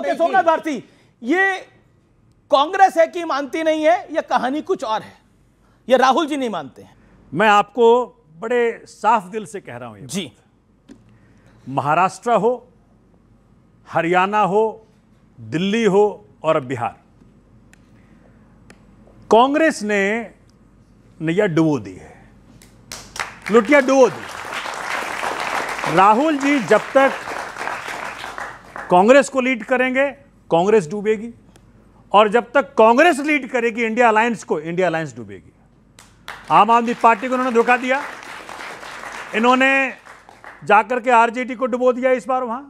Okay Somnath Bharti, ये कांग्रेस है कि मानती नहीं है या कहानी कुछ और है, या राहुल जी नहीं मानते हैं? मैं आपको बड़े साफ दिल से कह रहा हूं जी, महाराष्ट्र हो, हरियाणा हो, दिल्ली हो और अब बिहार, कांग्रेस ने नैया डुबो दी है, लुटिया डुबो दी। राहुल जी जब तक कांग्रेस को लीड करेंगे कांग्रेस डूबेगी, और जब तक कांग्रेस लीड करेगी इंडिया अलायंस को, इंडिया अलायंस डूबेगी। आम आदमी पार्टी को इन्होंने धोखा दिया, इन्होंने जाकर के आरजेडी को डुबो दिया इस बार वहां।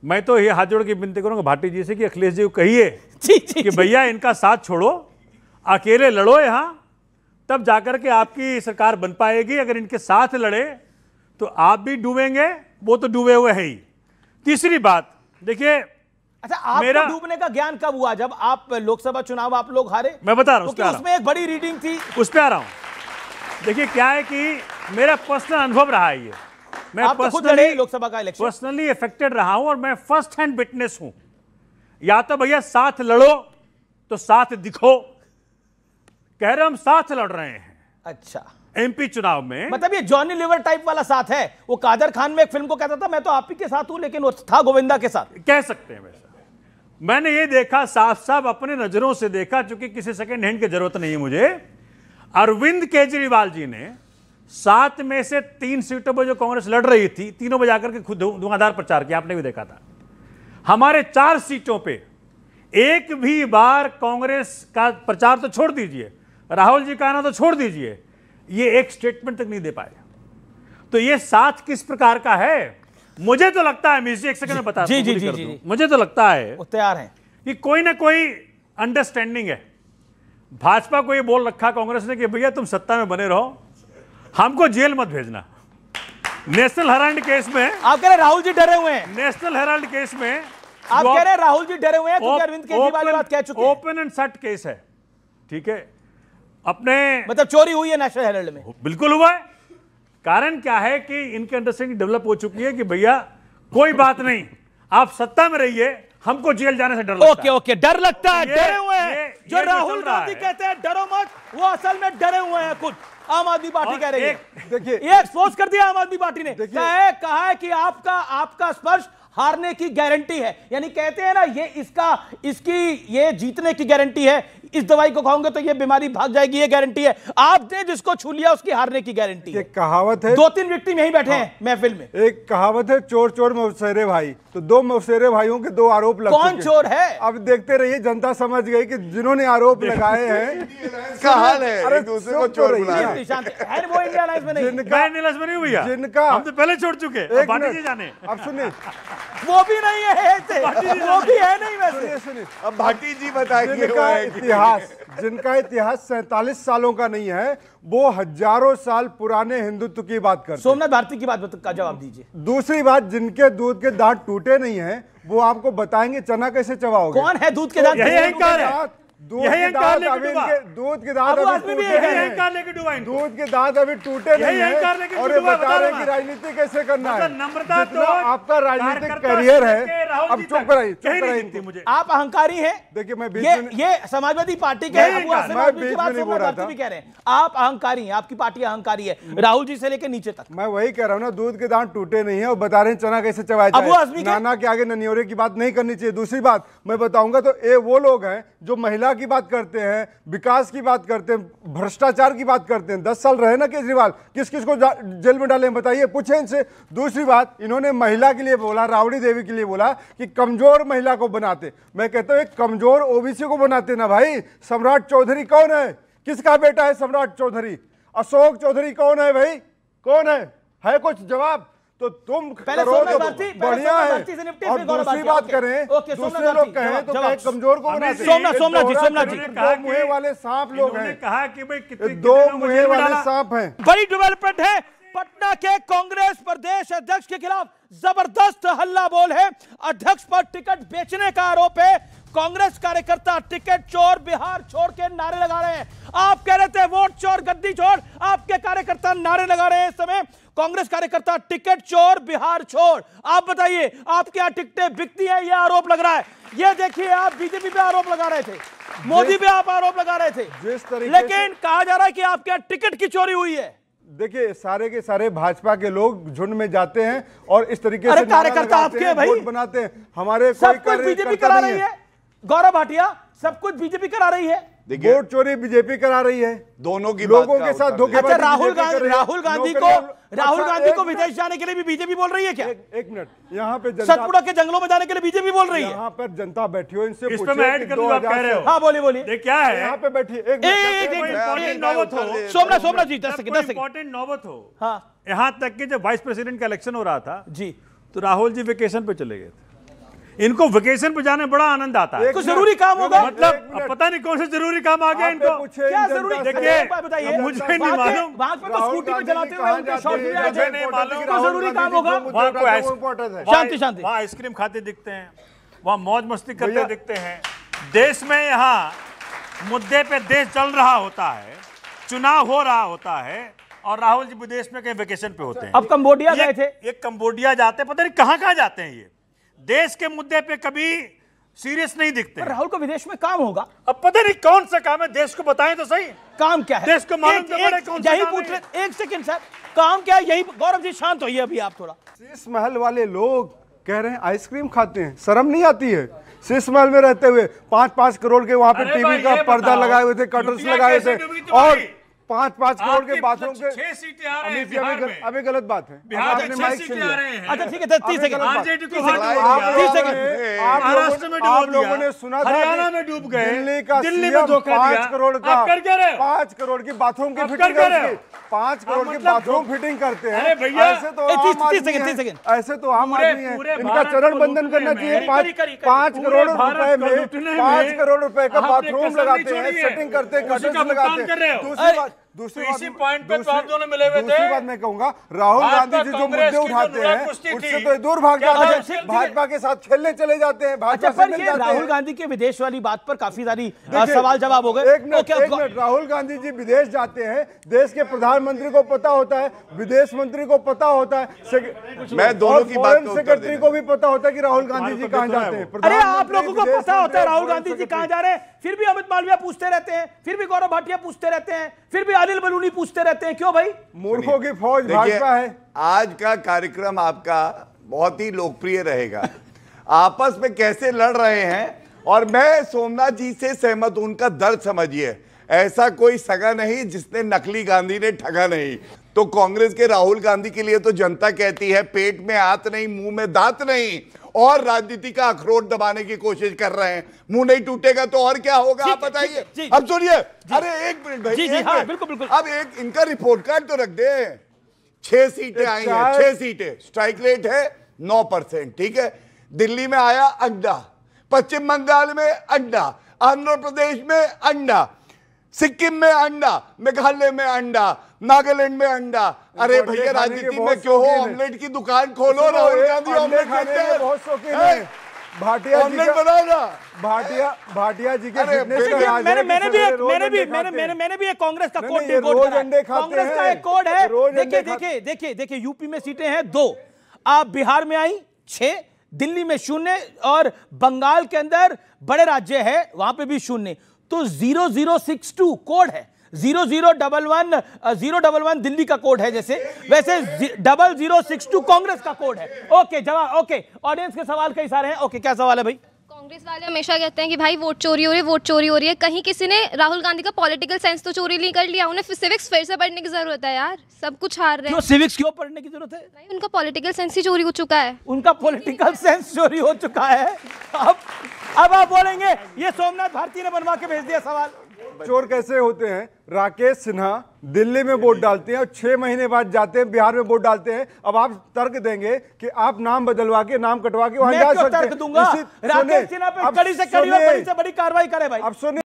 मैं तो ये हाथ जोड़ के विनती करूंगा भाटी जी से कि अखिलेश जी को कहिए कि भैया इनका साथ छोड़ो, अकेले लड़ो यहां, तब जाकर के आपकी सरकार बन पाएगी। अगर इनके साथ लड़े तो आप भी डूबेंगे, वो तो डूबे हुए हैं ही। तीसरी बात देखिए, अच्छा आपको डूबने का ज्ञान कब हुआ? जब आप लोकसभा चुनाव आप लोग हारे? मैं बता रहा हूं, तो उसमें एक बड़ी रीडिंग थी, उस पर आ रहा हूं। देखिए क्या है कि मेरा पर्सनल अनुभव रहा है ये, मैं आप तो खुद लड़े लोकसभा का इलेक्शन, पर्सनली अफेक्टेड रहा हूं और मैं फर्स्ट हैंड विटनेस हूं। या तो भैया साथ लड़ो तो साथ दिखो, कह रहे हम साथ लड़ रहे हैं। अच्छा, एमपी चुनाव में मतलब ये जॉनी लीवर टाइप वाला साथ है। वो कादर खान में एक फिल्म को कहता था मैं तो आप ही के साथ हूं, लेकिन वो था गोविंदा के साथ, कह सकते हैं। वैसा मैंने ये देखा, साफ साफ अपने नजरों से देखा, चूंकि किसी सेकंड हैंड की जरूरत नहीं है मुझे। अरविंद केजरीवाल जी ने 7 में से 3 सीटों पर जो कांग्रेस लड़ रही थी, तीनों में जाकर के खुद धुआंधार प्रचार किया, आपने भी देखा था। हमारे 4 सीटों पे एक भी बार कांग्रेस का प्रचार तो छोड़ दीजिए, राहुल जी का आना तो छोड़ दीजिए, ये एक स्टेटमेंट तक नहीं दे पाए। तो ये साथ किस प्रकार का है? मुझे तो लगता है, एक सेकंड में बता जी, मुझे तो लगता है तैयार है कि कोई ना कोई अंडरस्टैंडिंग है। भाजपा को ये बोल रखा कांग्रेस ने कि भैया तुम सत्ता में बने रहो, हमको जेल मत भेजना। नेशनल हेराल्ड केस में आप कह रहे राहुल जी डरे हुए हैं, नेशनल हेराल्ड केस में आप कह रहे राहुल जी डरे हुए हैं क्योंकि अरविंद केजरीवाल बात कह चुके हैं। ओपन एंड शट केस है, ठीक है, अपने मतलब चोरी हुई है नेशनल हेराल्ड में? बिल्कुल हुआ है। कारण क्या है कि इनके अंडरस्टैंडिंग डेवलप हो चुकी है कि भैया कोई बात नहीं, आप सत्ता में रहिए, हमको जेल जाने से डर लगता है। ओके ओके, डर लगता है, डरे हुए हैं। जो राहुल गांधी कहते हैं डरो मत, वो असल में डरे हुए हैं खुद। आम आदमी पार्टी कह रही है, देखिए ये एक्सपोज कर दिया आम आदमी पार्टी ने, कहा है कि आपका स्पर्श हारने की गारंटी है। यानी कहते हैं ना, इसकी ये जीतने की गारंटी है, इस दवाई को खाओगे तो ये बीमारी भाग जाएगी, ये गारंटी है। आपने जिसको छू लिया उसकी हारने की गारंटी है। एक कहावत है, 2-3 विक्टिम यहीं बैठे हैं महफिल में। एक कहावत है, चोर चोर मौसेरे भाई। तो 2 मौसेरे भाइयों के 2 आरोप लग कौन चोर है? अब देखते रहिए, जनता समझ गई कि जिन्होंने आरोप लगाए हैं का हाल है, एक दूसरे को चोर बुला रहे हैं। वो इंडिया अलायंस में नहीं, जिनका हम तो पहले छोड़ चुके हैं, बाटी जी जाने। अब सुनिए, वो भी नहीं है ऐसे, वो भी है नहीं वैसे। सुनिए, अब भाटी जी बताइए, जिनका इतिहास 47 सालों का नहीं है, वो हजारों साल पुराने हिंदुत्व की बात करते हैं। सोमनाथ भारती की बात का जवाब दीजिए। दूसरी बात, जिनके दूध के दांत टूटे नहीं हैं, वो आपको बताएंगे चना कैसे चबाओगे। कौन है दूध के दांत? यही अहंकार है, दूध के दांत अभी टूटे नहीं हैं, और ये बता रहे हैं कि राजनीति कैसे करना है। नम्रता तो आपका राजनीतिक करियर है। अब चुप कराइए, आप अहंकारी हैं। देखिए, मैं ये समाजवादी पार्टी के भी कह रहे हैं, आप अहंकारी हैं, आपकी पार्टी अहंकारी है, राहुल जी से लेकर नीचे तक। मैं वही कह रहा हूँ ना, दूध के दांत टूटे नहीं है और बता रहे हैं चना कैसे चबाया जाए। नाना के आगे ननियोरे की बात नहीं करनी चाहिए। दूसरी बात मैं बताऊंगा, तो ये वो लोग हैं जो महिला की बात करते हैं, विकास की बात करते हैं, भ्रष्टाचार की बात करते हैं। 10 साल रहे ना केजरीवाल, किस किस को जेल में डाले बताइए, पूछे इनसे। दूसरी बात, इन्होंने महिला के लिए बोला, राबड़ी देवी के लिए बोला कि कमजोर महिला को बनाते। मैं कहता हूं एक कमजोर ओबीसी को बनाते ना भाई। सम्राट चौधरी कौन है? किसका बेटा है सम्राट चौधरी? अशोक चौधरी कौन है भाई? कौन है कुछ जवाब? तो तुम करो तो बढ़िया है। और दूसरी बात करें, दूसरे लोग कहें तो कहे कमजोर को बनाते। सोमनाथ जी, 2 मुँहे वाले सांप लोग हैं। कहा कि भाई 2 मुँहे वाले सांप हैं। बड़ी डेवलपमेंट है। पटना के कांग्रेस प्रदेश अध्यक्ष के खिलाफ जबरदस्त हल्ला बोल है। अध्यक्ष पर टिकट बेचने का आरोप है। कांग्रेस कार्यकर्ता टिकट चोर, बिहार छोड़ के नारे लगा रहे हैं। आप कह रहे थे वोट चोर, गद्दी छोड़, आपके कार्यकर्ता नारे लगा रहे हैं इस समय। कांग्रेस कार्यकर्ता टिकट चोर, बिहार छोड़। आप बताइए, आपके यहां टिकटें बिकती हैं, यह आरोप लग रहा है। ये देखिए आप बीजेपी पे आरोप लगा रहे थे, मोदी पे आप आरोप लगा रहे थे, जिस तरीके लेकिन कहा जा रहा है कि आपके टिकट की चोरी हुई है। देखिए सारे के सारे भाजपा के लोग झुंड में जाते हैं और इस तरीके से कार्यकर्ता आपके भाई वोट बनाते हैं। हमारे सब कुछ बीजेपी करा रही है, गौरव भाटिया, सब कुछ बीजेपी करा रही है। वोट चोरी बीजेपी करा रही है, दोनों की लोगों के साथ धोखेबाजी। अच्छा, राहुल गांधी को विदेश जाने के लिए भी बीजेपी बोल रही है क्या? एक मिनट, यहाँ पे सतपुड़ा के जंगलों में जाने के लिए बीजेपी बोल रही है। यहाँ पर जनता बैठी हो, इनसे इस पे मैं ऐड कर दूं, आप कह रहे हो। हाँ बोलिए बोलिए। ये क्या है, यहाँ पे बैठी सोमनाथ जी 10 सेकंड इंपॉर्टेंट नौबत हो। हाँ, यहाँ तक कि जब वाइस प्रेसिडेंट का इलेक्शन हो रहा था जी, तो राहुल जी वेकेशन पे चले गए थे। इनको वेकेशन पे जाने में बड़ा आनंद आता है। कुछ जरूरी काम होगा, मतलब अब पता नहीं कौन से जरूरी काम आ गया इनको। क्या जरूरी? देखिए बताइए, मुझे नहीं मालूम, वहां पे तो स्कूटी पे चलाते हुए उनके शॉट भी आए थे। नहीं मालूम कोई जरूरी काम होगा। वहाँ कोई शांति शांति, वहाँ आइसक्रीम खाते दिखते हैं, वहाँ मौज मस्ती करते दिखते हैं। देश में यहाँ मुद्दे पे देश चल रहा होता है, चुनाव हो रहा होता है और राहुल जी विदेश में कहीं वेकेशन पे होते हैं। अब कंबोडिया गए थे, ये कंबोडिया जाते हैं, पता नहीं कहाँ कहाँ जाते हैं। ये देश के मुद्दे पे कभी सीरियस नहीं दिखते। राहुल को विदेश में काम होगा, अब पता नहीं कौन सा काम है, देश को बताएं तो सही। काम क्या है देश को मालूम तो पड़े कौन सा यही काम पूछ है। रहे। एक सेकंड सर, काम क्या है यही? गौरव जी शांत होइए अभी आप थोड़ा। शीश महल वाले लोग कह रहे हैं आइसक्रीम खाते हैं, शर्म नहीं आती है? शीश महल में रहते हुए 5-5 करोड़ के वहां पे टीवी का पर्दा लगाए हुए थे, कर्टन्स लगाए थे और 5-5 करोड़ के बाथरूम के 6 सीटें आ रहे हैं बिहार में। अभी गलत बात है, बिहार में आपने 6 माइक सीटें छीन आ लिया। रहे हैं। अच्छा ठीक है, 30 सेकंड, आरजेडी को 30 सेकंड। महाराष्ट्र में आप डूब लोगों गया, ने सुना था हरियाणा कि में डूब गए, दिल्ली का दिल्ली में सीएम धोखा 5 करोड़ का, आप कर क्या रहे हो? 5 करोड़ की बाथरूम की आप फिटिंग कर क्या रहे हो? 5 करोड़ की मतलब बाथरूम फिटिंग करते हैं। अरे भैया, ऐसे तो आम आदमी है, ऐसे तो आम आदमी है, इनका चरण बंधन करना चाहिए। 5 करोड़ रुपए में 5 करोड़ रुपए का बाथरूम लगाते हैं, सेटिंग करते हैं, कर्टन्स लगाते हैं। दूसरी बात मैं कहूंगा, राहुल गांधी जी जो मुद्दे उठाते हैं उससे तो दूर भाग जाते हैं, भाजपा के साथ खेलने चले जाते हैं, भाजपा से मिल जाते हैं। राहुल गांधी के विदेश वाली बात पर काफी सारी सवाल जवाब हो गए। एक मिनट, राहुल गांधी जी विदेश जाते हैं, देश के प्रधानमंत्री को पता होता है, विदेश मंत्री को पता होता है, मैं दोनों की बात को सेक्रेटरी को भी पता होता है कि राहुल गांधी जी कहाँ जाते हैं। अरे आप लोगों को पता होता है राहुल गांधी जी कहाँ जा रहे हैं, फिर भी अमित मालविया पूछते रहते हैं, फिर भी गौरव भाटिया पूछते रहते हैं, फिर भी अनिल बलूनी पूछते रहते हैं। क्यों भाई? मूर्खों की फौज भाजपा है। आज का कार्यक्रम आपका बहुत ही लोकप्रिय रहेगा। आपस में कैसे लड़ रहे हैं, और मैं सोमनाथ जी से सहमत हूं, उनका दर्द समझिए। ऐसा कोई सगा नहीं जिसने नकली गांधी ने ठगा नहीं। तो कांग्रेस के राहुल गांधी के लिए तो जनता कहती है पेट में हाथ नहीं, मुंह में दांत नहीं, और राजनीति का अखरोट दबाने की कोशिश कर रहे हैं। मुंह नहीं टूटेगा तो और क्या होगा, आप बताइए। अब सुनिए, अरे एक मिनट भाई, बिल्कुल बिल्कुल। अब एक इनका रिपोर्ट कार्ड तो रख दे। 6 सीटें आई हैं, 6 सीटें, स्ट्राइक रेट है 9%, ठीक है। दिल्ली में आया अंडा, पश्चिम बंगाल में अंडा, आंध्र प्रदेश में अंडा, सिक्किम में अंडा, मेघालय में अंडा, नागालैंड में अंडा। अरे भैया राजनीति में क्यों हो, ऑमलेट की दुकान खोलो। राहुल गांधी ऑमलेट खाते हैं, बहुत शौकीन है। भाटिया जी ऑमलेट बनाओ ना। भाटिया जी के मैंने भी एक कांग्रेस का कोड डिकोड करा। कांग्रेस का एक कोड है। देखिए यूपी में सीटें हैं 2, आप बिहार में आई 6, दिल्ली में 0 और बंगाल के अंदर बड़े राज्य है वहां पे भी 0। तो 0062 कोड है, 00111 दिल्ली का कोड है, जैसे वैसे 0062 कांग्रेस का कोड है। ओके जवाब, ओके ऑडियंस के सवाल कई सारे हैं। ओके क्या सवाल है भाई? कांग्रेस वाले हमेशा कहते हैं कि भाई वोट चोरी हो रही है, वोट चोरी हो रही है। कहीं किसी ने राहुल गांधी का पॉलिटिकल सेंस तो चोरी नहीं कर लिया? उन्हें सिविक्स फिर से पढ़ने की जरूरत है यार, सब कुछ हार रहे हैं। क्यों सिविक्स क्यों पढ़ने की जरूरत है? भाई उनका पॉलिटिकल सेंस ही चोरी हो चुका है। उनका पॉलिटिकल सेंस चोरी हो चुका है। अब आप बोलेंगे ये सोमनाथ भारती ने बनवा के भेज दिया सवाल। चोर कैसे होते हैं? राकेश सिन्हा दिल्ली में वोट डालते हैं और 6 महीने बाद जाते हैं बिहार में वोट डालते हैं। अब आप तर्क देंगे कि आप नाम बदलवा के, नाम कटवा के वहां जा सकते हैं। मैं तर्क दूंगा? राकेश सिन्हा पे कड़ी से कड़ी और बड़ी से बड़ी कार्रवाई करे भाई। अब सुनिए।